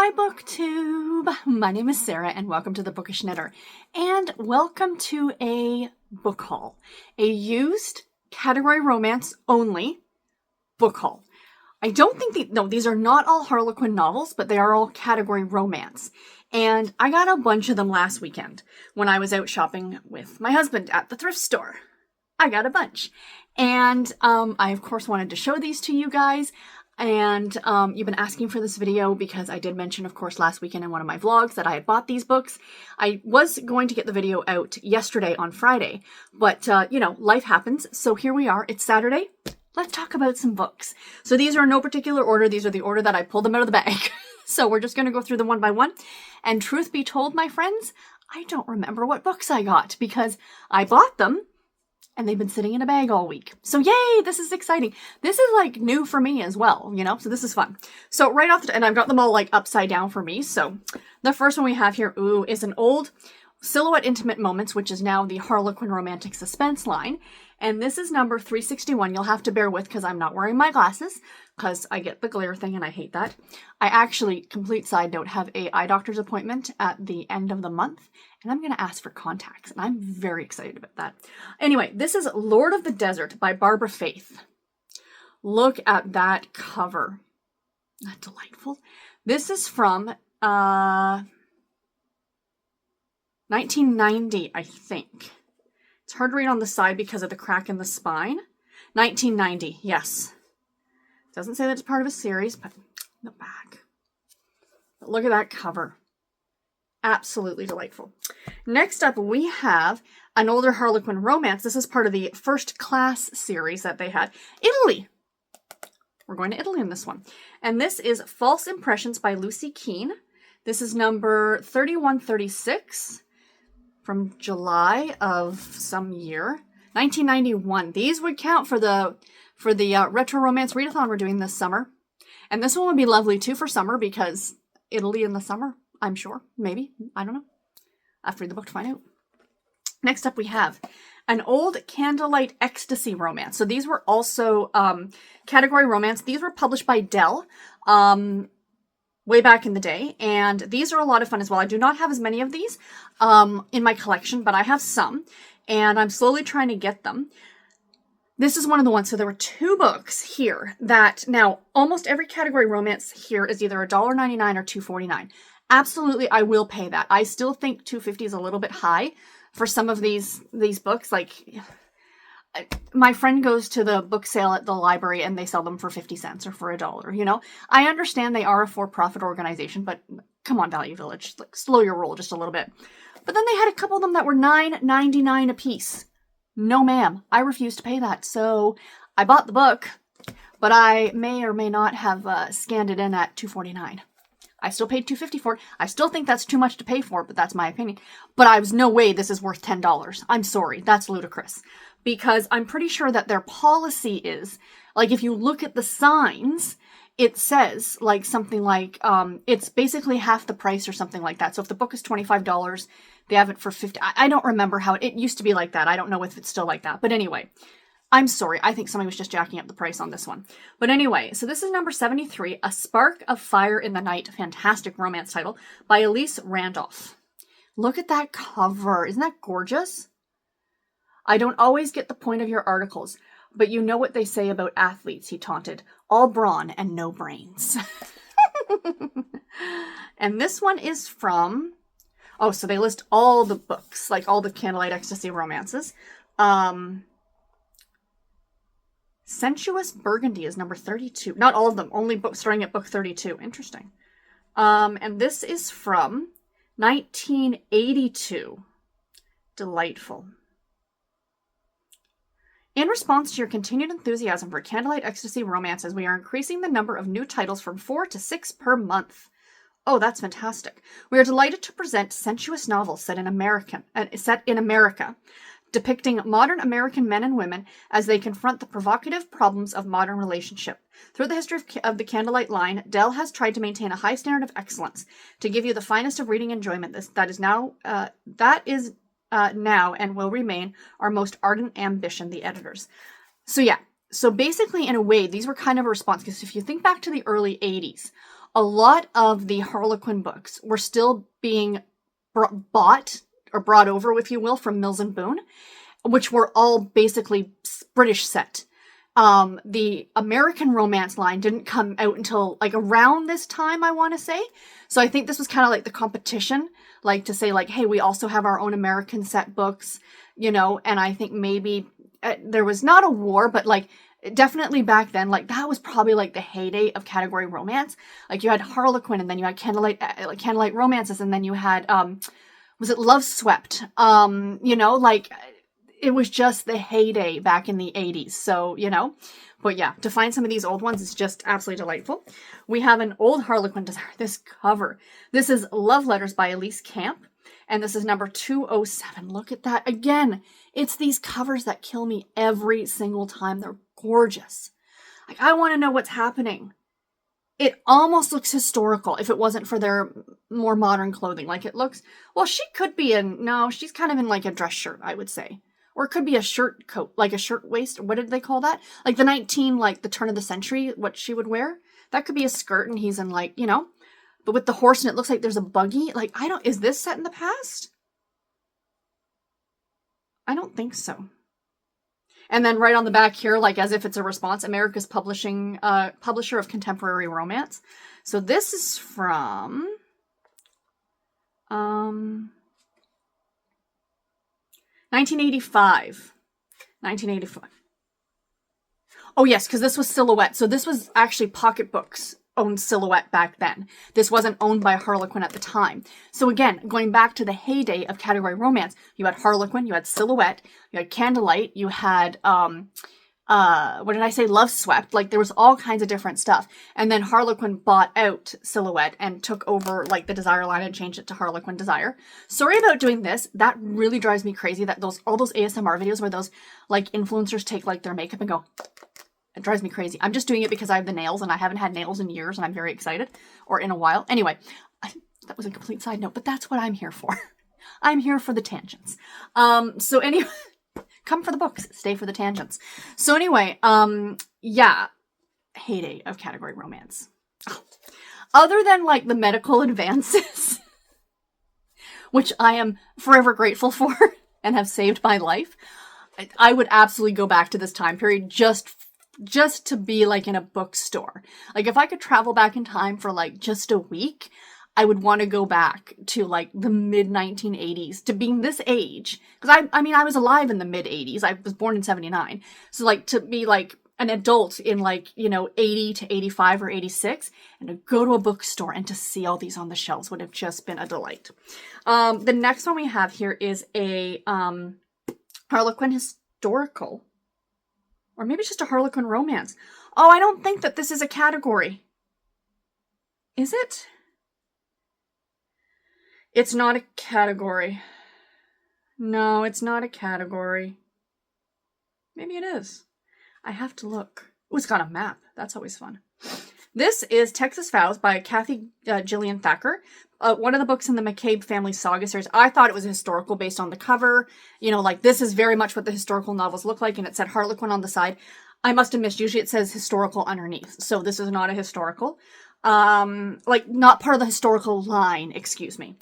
Hi BookTube! My name is Sarah and welcome to the Bookish Knitter. And welcome to a book haul. A used category romance only book haul. I don't think these are not all Harlequin novels, but they are all category romance. And I got a bunch of them last weekend when I was out shopping with my husband at the thrift store. I got a bunch. And I of course wanted to show these to you guys. And you've been asking for this video because I did mention, of course, last weekend in one of my vlogs that I had bought these books. I was going to get the video out yesterday on Friday, but, you know, life happens. So here we are. It's Saturday. Let's talk about some books. So these are in no particular order. These are the order that I pulled them out of the bag. So we're just going to go through them one by one. And truth be told, my friends, I don't remember what books I got because I bought them and they've been sitting in a bag all week. So yay, this is exciting. This is like new for me as well, you know, so this is fun. So right off and I've got them all like upside down for me. So the first one we have here, is an old Silhouette Intimate Moments, which is now the Harlequin Romantic Suspense line. And this is number 361. You'll have to bear with because I'm not wearing my glasses because I get the glare thing and I hate that. I actually, complete side note, have a eye doctor's appointment at the end of the month and I'm going to ask for contacts and I'm very excited about that. Anyway, this is Lord of the Desert by Barbara Faith. Look at that cover. Isn't that delightful? This is from 1990, I think. It's hard to read on the side because of the crack in the spine. 1990, yes. Doesn't say that it's part of a series, but the back. But look at that cover. Absolutely delightful. Next up, we have an older Harlequin romance. This is part of the First Class series that they had. Italy. We're going to Italy in this one. And this is False Impressions by Lucy Keene. This is number 3136. From July of some year, 1991. These would count for the retro romance readathon we're doing this summer, and this one would be lovely too for summer because Italy in the summer. I'm sure, maybe, I don't know. I have to read the book to find out. Next up, we have an old Candlelight Ecstasy romance. So these were also category romance. These were published by Dell. Way back in the day, and these are a lot of fun as well. I do not have as many of these in my collection, but I have some, and I'm slowly trying to get them. This is one of the ones, so there were two books here that, now, almost every category romance here is either $1.99 or $2.49. Absolutely, I will pay that. I still think $2.50 is a little bit high for some of these books. Like, my friend goes to the book sale at the library and they sell them for 50 cents or for $1, you know? I understand they are a for-profit organization, but come on, Value Village, like, slow your roll just a little bit. But then they had a couple of them that were $9.99 a piece. No, ma'am, I refuse to pay that. So I bought the book, but I may or may not have scanned it in at $2.49. I still paid $2.50 for it. I still think that's too much to pay for, but that's my opinion. But I was no way this is worth $10. I'm sorry, that's ludicrous. Because I'm pretty sure that their policy is, like, if you look at the signs, it says, like, something like, it's basically half the price or something like that. So if the book is $25, they have it for $50. I don't remember how it used to be like that. I don't know if it's still like that. But anyway, I'm sorry. I think somebody was just jacking up the price on this one. But anyway, so this is number 73, A Spark of Fire in the Night, fantastic romance title, by Elise Randolph. Look at that cover. Isn't that gorgeous? I don't always get the point of your articles, but you know what they say about athletes, he taunted. All brawn and no brains. And this one is from, oh, so they list all the books, like all the Candlelight Ecstasy romances. Sensuous Burgundy is number 32. Not all of them, only books starting at book 32. Interesting. And this is from 1982. Delightful. In response to your continued enthusiasm for Candlelight Ecstasy romances, we are increasing the number of new titles from 4 to 6 per month. Oh, that's fantastic. We are delighted to present sensuous novels set in America, depicting modern American men and women as they confront the provocative problems of modern relationship. Through the history of the Candlelight line, Dell has tried to maintain a high standard of excellence to give you the finest of reading enjoyment. That is now and will remain our most ardent ambition, the editors. So yeah, so basically in a way, these were kind of a response, because if you think back to the early 80s, a lot of the Harlequin books were still being bought or brought over, if you will, from Mills and Boon, which were all basically British set. The American romance line didn't come out until like around this time, I want to say. So I think this was kind of like the competition, like to say like, hey, we also have our own American set books, you know, and I think maybe there was not a war, but like definitely back then, like that was probably like the heyday of category romance. Like you had Harlequin and then you had candlelight romances and then you had, was it Love Swept? You know, like it was just the heyday back in the 80s. So, you know, but yeah, to find some of these old ones is just absolutely delightful. We have an old Harlequin design. This cover. This is Love Letters by Elise Camp. And this is number 207. Look at that. Again, it's these covers that kill me every single time. They're gorgeous. Like, I want to know what's happening. It almost looks historical if it wasn't for their more modern clothing. Like it looks, well, she could be she's kind of in like a dress shirt, I would say. Or it could be a shirt coat, like a shirt waist. What did they call that? Like the turn of the century, what she would wear. That could be a skirt and he's in like, you know, but with the horse and it looks like there's a buggy. Like, is this set in the past? I don't think so. And then right on the back here, like as if it's a response, America's publisher of contemporary romance. So this is from, 1985. 1985. Oh, yes, because this was Silhouette. So this was actually Pocketbooks owned Silhouette back then. This wasn't owned by Harlequin at the time. So again, going back to the heyday of category romance, you had Harlequin, you had Silhouette, you had Candlelight, you had, what did I say? Love Swept. Like there was all kinds of different stuff. And then Harlequin bought out Silhouette and took over like the Desire line and changed it to Harlequin Desire. Sorry about doing this. That really drives me crazy that all those ASMR videos where those like influencers take like their makeup and go, it drives me crazy. I'm just doing it because I have the nails and I haven't had nails in years and I'm very excited, or in a while. Anyway, that was a complete side note, but that's what I'm here for. I'm here for the tangents. So anyway, come for the books, stay for the tangents. So anyway, yeah, heyday of category romance. Other than like the medical advances, which I am forever grateful for and have saved my life, I would absolutely go back to this time period just to be like in a bookstore. Like if I could travel back in time for like just a week, I would want to go back to like the mid 1980s to being this age. Because I mean, I was alive in the mid 80s. I was born in 79. So like to be like an adult in like, you know, 80 to 85 or 86 and to go to a bookstore and to see all these on the shelves would have just been a delight. The next one we have here is a Harlequin historical. Or maybe it's just a Harlequin romance. Oh, I don't think that this is a category. Is it? It's not a category. No, it's not a category. Maybe it is. I have to look. Oh, it's got a map. That's always fun. This is Texas Vows by Kathy Gillian Thacker. One of the books in the McCabe family saga series. I thought it was a historical based on the cover. You know, like this is very much what the historical novels look like. And it said Harlequin on the side. I must have missed. Usually it says historical underneath. So this is not a historical. Like not part of the historical line, excuse me.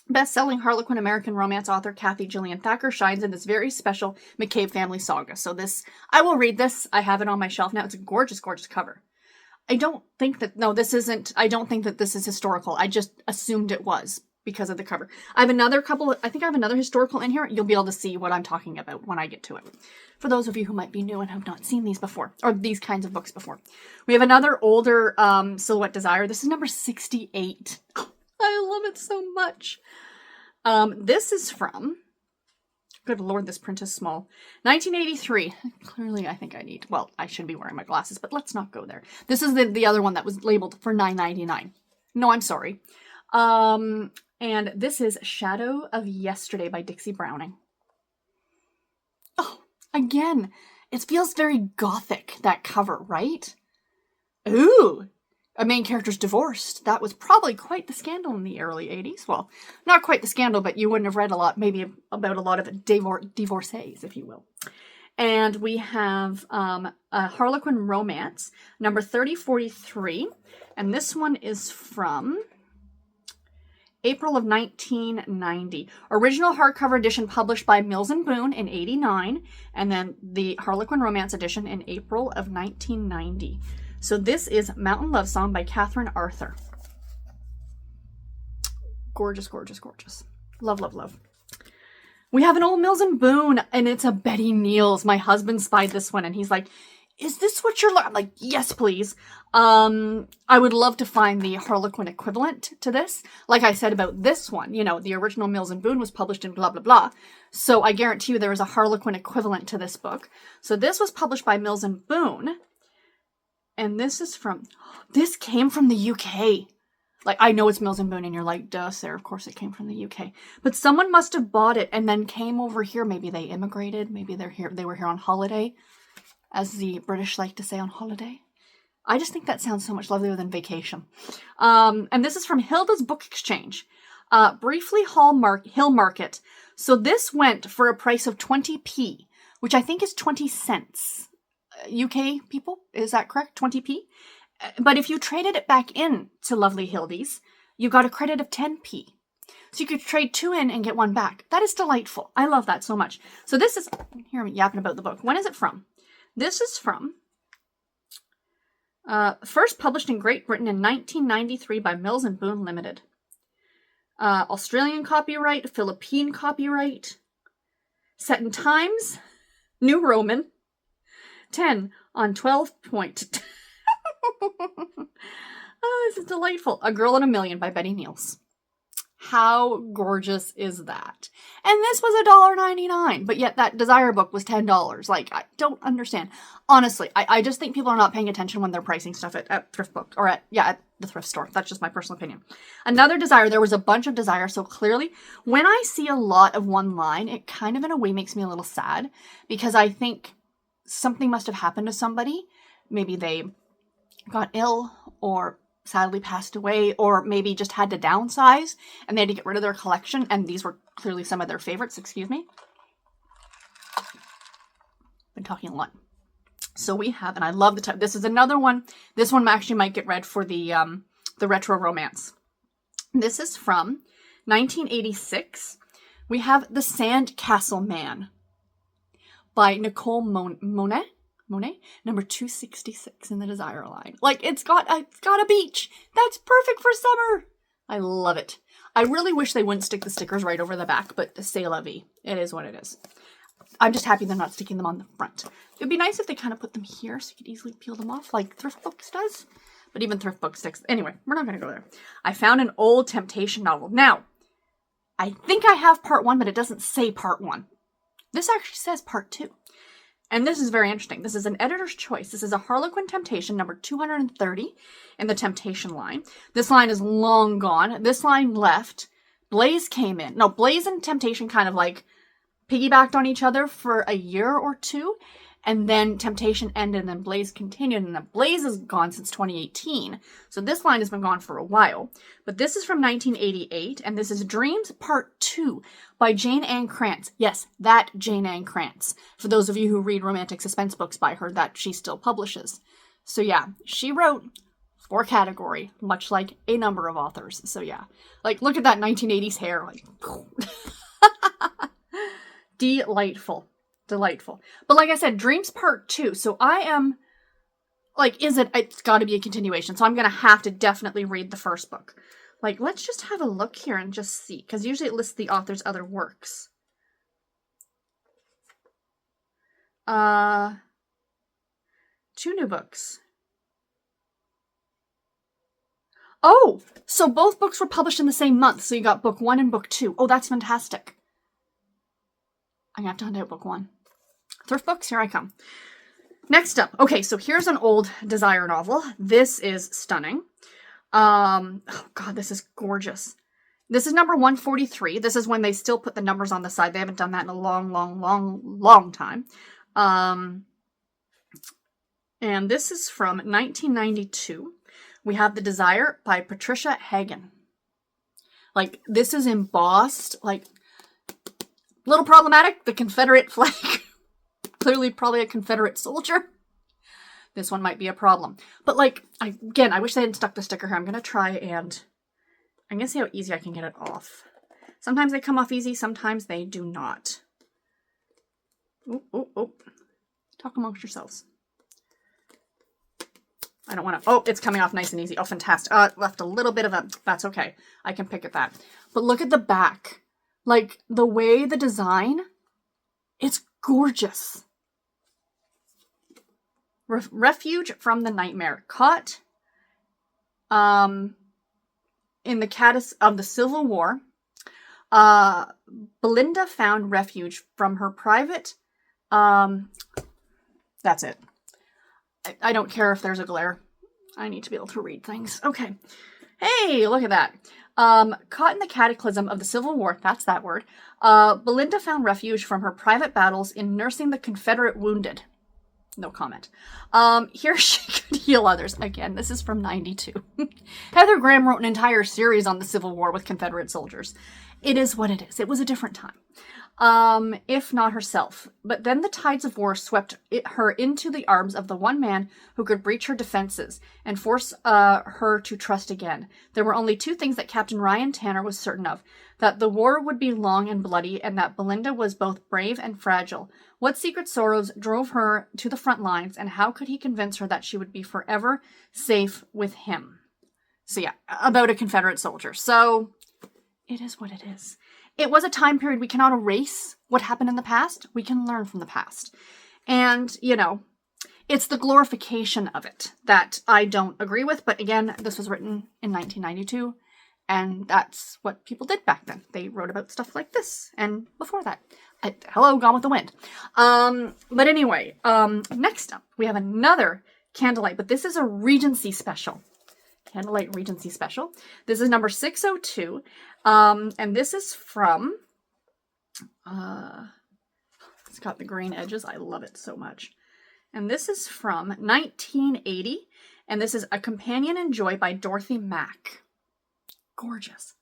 Best-selling Harlequin American romance author Kathy Gillian Thacker shines in this very special McCabe family saga. So this, I will read this. I have it on my shelf now. It's a gorgeous, gorgeous cover. I don't think that this is historical. I just assumed it was because of the cover. I have another I think I have another historical in here. You'll be able to see what I'm talking about when I get to it. For those of you who might be new and have not seen these before, or these kinds of books before. We have another older Silhouette Desire. This is number 68. I love it so much. This is from, good lord, this print is small, 1983. Clearly, I think I should be wearing my glasses, but let's not go there. This is the other one that was labeled for $9.99. No, I'm sorry. And this is Shadow of Yesterday by Dixie Browning. Oh, again, it feels very gothic, that cover, right? Ooh, a main character's divorced. That was probably quite the scandal in the early 80s. Well, not quite the scandal, but you wouldn't have read a lot, maybe about a lot of divorcees, if you will. And we have a Harlequin Romance, number 3043. And this one is from April of 1990. Original hardcover edition published by Mills and Boon in 89. And then the Harlequin Romance edition in April of 1990. So this is Mountain Love Song by Catherine Arthur. Gorgeous, gorgeous, gorgeous. Love, love, love. We have an old Mills and Boon, and it's a Betty Neals. My husband spied this one, and he's like, is this what you're looking? I'm like, yes, please. I would love to find the Harlequin equivalent to this. Like I said about this one, you know, the original Mills and Boon was published in blah, blah, blah. So I guarantee you there is a Harlequin equivalent to this book. So this was published by Mills and Boon. And this came from the UK. Like, I know it's Mills and Boon, and you're like, duh, Sarah, of course it came from the UK. But someone must have bought it and then came over here. Maybe they immigrated. Maybe they were here on holiday, as the British like to say, on holiday. I just think that sounds so much lovelier than vacation. And this is from Hilda's Book Exchange. Briefly Hill Market. So this went for a price of 20p, which I think is 20 cents. UK people, is that correct? 20p? But if you traded it back in to lovely Hildy's, you got a credit of 10p. So you could trade 2 in and get 1 back. That is delightful. I love that so much. So this is, here I'm yapping about the book. When is it from? This is from, first published in Great Britain in 1993 by Mills and Boon Limited. Australian copyright, Philippine copyright. Set in Times, New Roman, 10 on 12 point. Oh, this is delightful. A Girl in a Million by Betty Neals. How gorgeous is that? And this was $1.99, but yet that Desire book was $10. Like, I don't understand. Honestly, I just think people are not paying attention when they're pricing stuff at Thrift Book, or at the thrift store. That's just my personal opinion. Another Desire, there was a bunch of Desire, so clearly, when I see a lot of one line, it kind of in a way makes me a little sad, because I think something must have happened to somebody. Maybe they got ill, or sadly passed away, or maybe just had to downsize and they had to get rid of their collection, and these were clearly some of their favorites. Excuse me. Been talking a lot. So we have, and I love the type. This is another one. This one actually might get read for the retro romance. This is from 1986. We have The Sand Castle Man by Nicole Monet, number 266 in the Desire line. Like, it's got a beach. That's perfect for summer. I love it. I really wish they wouldn't stick the stickers right over the back, but c'est la vie. It is what it is. I'm just happy they're not sticking them on the front. It'd be nice if they kind of put them here so you could easily peel them off like Thrift Books does. But even Thrift Books sticks. Anyway, we're not going to go there. I found an old Temptation novel. Now, I think I have part 1, but it doesn't say part 1. This actually says part 2. And this is very interesting. This is an editor's choice. This is a Harlequin Temptation, number 230 in the Temptation line. This line is long gone. This line left. Blaze came in. No, Blaze and Temptation kind of like piggybacked on each other for a year or two. And then Temptation ended and then Blaze continued. And then Blaze is gone since 2018. So this line has been gone for a while. But this is from 1988. And this is Dreams Part 2 by Jane Ann Krantz. Yes, that Jane Ann Krantz. For those of you who read romantic suspense books by her, that she still publishes. So yeah, she wrote for category, much like a number of authors. So yeah, like look at that 1980s hair. Like, delightful. Delightful. But like I said, Dreams Part 2. So I am, like, it's got to be a continuation. So I'm going to have to definitely read the first book. Like, let's just have a look here and just see. Because usually it lists the author's other works. 2 new books. Oh, so both books were published in the same month. So you got book 1 and book 2. Oh, that's fantastic. I'm going to have to hunt out book 1. Thrift Books, here I come. Next up. Okay, so here's an old Desire novel. This is stunning. Oh God, this is gorgeous. This is number 143. This is when they still put the numbers on the side. They haven't done that in a long time. And this is from 1992. We have The Desire by Patricia Hagen. Like, this is embossed, like, little problematic, the Confederate flag. clearly probably a Confederate soldier. This one might be a problem. But like, again, I wish they hadn't stuck the sticker here. I'm going to try and I'm going to see how easy I can get it off. Sometimes they come off easy, sometimes they do not. Oh, oh, oh. Talk amongst yourselves. I don't want to... Oh, it's coming off nice and easy. Oh, fantastic. It left a little bit of a... That's okay. I can pick at that. But look at the back. Like, the way the design, it's gorgeous. Refuge from the nightmare. Caught in the chaos of the Civil War, Belinda found refuge from her private... that's it. I don't care if there's a glare. I need to be able to read things. Okay. Hey, look at that. Caught in the cataclysm of the Civil War, that's that word, Belinda found refuge from her private battles in nursing the Confederate wounded. No comment. Here she could heal others. Again, this is from 92. Heather Graham wrote an entire series on the Civil War with Confederate soldiers. It is what it is. It was a different time. If not herself. But then the tides of war swept her into the arms of the one man who could breach her defenses and force her to trust again. There were only two things that Captain Ryan Tanner was certain of: that the war would be long and bloody, and that Belinda was both brave and fragile. What secret sorrows drove her to the front lines, and how could he convince her that she would be forever safe with him? So yeah, about a Confederate soldier. So it is what it is. It was a time period we cannot erase what happened in the past. We can learn from the past. And, you know, it's the glorification of it that I don't agree with. But again, this was written in 1992. And that's what people did back then. They wrote about stuff like this. And before that. Hello, Gone with the Wind. But anyway, next up, we have another Candlelight. But this is a Regency special. Candlelight Regency special. This is number 602. And this is from, it's got the green edges. I love it so much. And this is from 1980. And this is A Companion in Joy by Dorothy Mack. Gorgeous.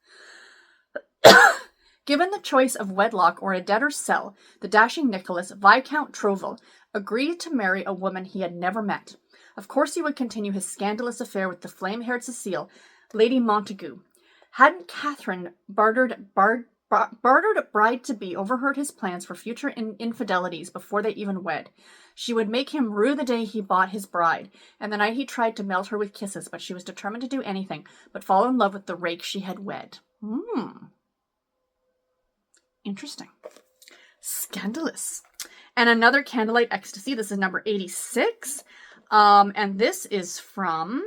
Given the choice of wedlock or a debtor's cell, the dashing Nicholas, Viscount Trouville, agreed to marry a woman he had never met. Of course he would continue his scandalous affair with the flame-haired Cecile, Lady Montagu. Hadn't Catherine bartered bride-to-be overheard his plans for future infidelities before they even wed? She would make him rue the day he bought his bride, and the night he tried to melt her with kisses, but she was determined to do anything but fall in love with the rake she had wed. Interesting. Scandalous. And another Candlelight Ecstasy. This is number 86. And this is from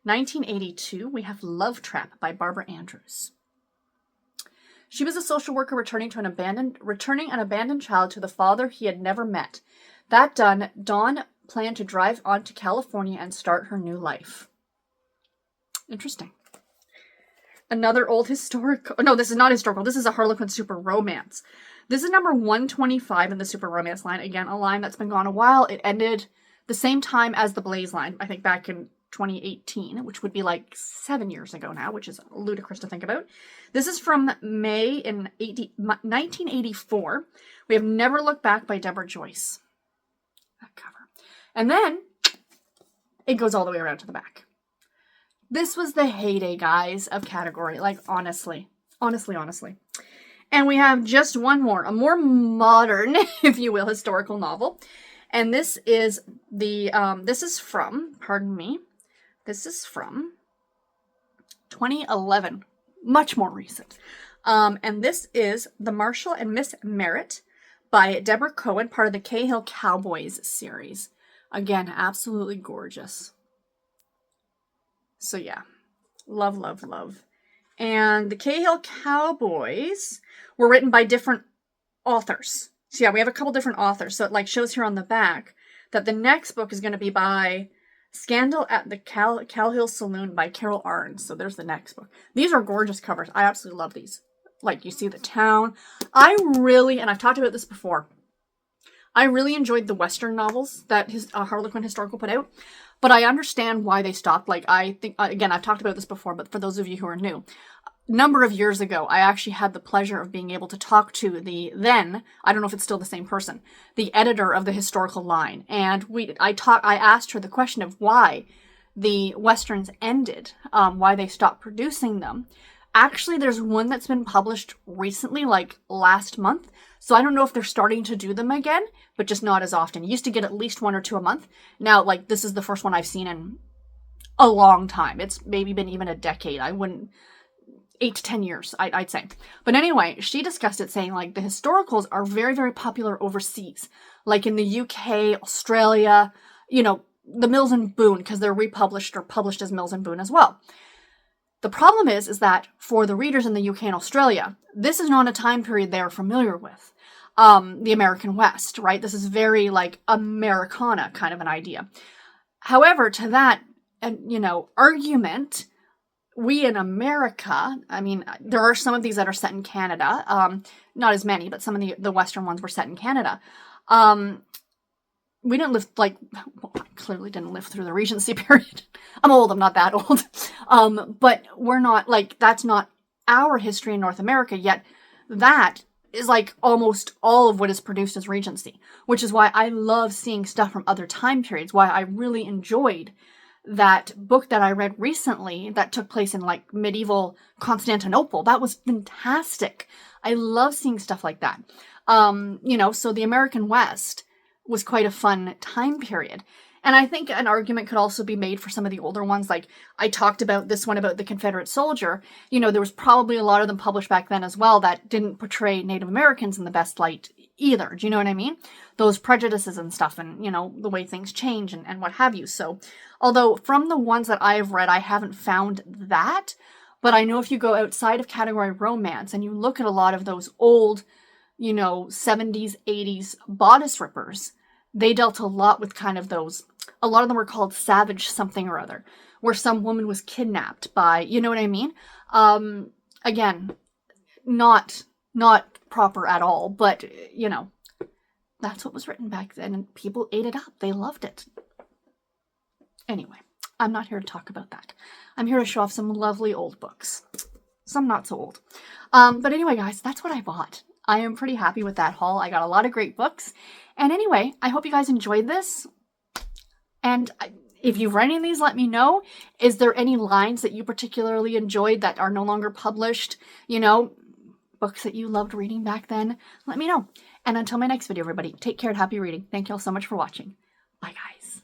1982. We have Love Trap by Barbara Andrews. She was a social worker returning an abandoned child to the father he had never met. That done, Dawn planned to drive on to California and start her new life. Interesting. Another old historical... No, this is not historical. This is a Harlequin super romance. This is number 125 in the super romance line. Again, a line that's been gone a while. It ended the same time as the Blaze line, I think back in 2018, which would be like 7 years ago now, which is ludicrous to think about. This is from May in 1984. We have Never Look Back by Deborah Joyce. That cover. And then it goes all the way around to the back. This was the heyday, guys, of category. Like, honestly. And we have just one more, a more modern, if you will, historical novel. And this is this is from 2011, much more recent. And this is The Marshal and Miss Merritt by Deborah Cohen, part of the Cahill Cowboys series. Again, absolutely gorgeous. So yeah, love, love, love. And the Cahill Cowboys were written by different authors. So yeah, we have a couple different authors. So it like shows here on the back that the next book is going to be by Scandal at the Cal Hill Saloon by Carol Arns. So there's the next book. These are gorgeous covers. I absolutely love these. Like you see the town. I really, and I've talked about this before, I really enjoyed the Western novels that Harlequin Historical put out. But I understand why they stopped. Like, I think, again, I've talked about this before, but for those of you who are new, number of years ago, I actually had the pleasure of being able to talk to the then, I don't know if it's still the same person, the editor of the historical line. And I asked her the question of why the Westerns ended, why they stopped producing them. Actually, there's one that's been published recently, like last month. So I don't know if they're starting to do them again, but just not as often. You used to get at least 1 or 2 a month. Now, like, this is the first one I've seen in a long time. It's maybe been even a decade. 8 to 10 years, I'd say. But anyway, she discussed it saying, like, the historicals are very, very popular overseas. Like in the UK, Australia, you know, the Mills and Boon, because they're republished or published as Mills and Boon as well. The problem is that for the readers in the UK and Australia, this is not a time period they're familiar with. The American West, right? This is very, like, Americana kind of an idea. However, to that, argument, we in America, I mean, there are some of these that are set in Canada, not as many, but some of the Western ones were set in Canada. We didn't live, I clearly didn't live through the Regency period. I'm old, I'm not that old. But we're not, that's not our history in North America, yet that is, almost all of what is produced as Regency, which is why I love seeing stuff from other time periods, why I really enjoyed that book that I read recently that took place in, medieval Constantinople. That was fantastic. I love seeing stuff like that. So the American West was quite a fun time period. And I think an argument could also be made for some of the older ones. Like, I talked about this one about the Confederate soldier. There was probably a lot of them published back then as well that didn't portray Native Americans in the best light either. Do you know what I mean? Those prejudices and stuff and, the way things change and what have you. So, although from the ones that I've read, I haven't found that. But I know if you go outside of category romance and you look at a lot of those old, 70s, 80s bodice rippers, they dealt a lot with kind of those, a lot of them were called savage something or other, where some woman was kidnapped by, you know what I mean? Again, not proper at all, but, that's what was written back then, and people ate it up. They loved it. Anyway, I'm not here to talk about that. I'm here to show off some lovely old books. Some not so old. But anyway, guys, that's what I bought. I am pretty happy with that haul. I got a lot of great books. And anyway, I hope you guys enjoyed this. And if you've read any of these, let me know. Is there any lines that you particularly enjoyed that are no longer published? Books that you loved reading back then? Let me know. And until my next video, everybody, take care and happy reading. Thank you all so much for watching. Bye, guys.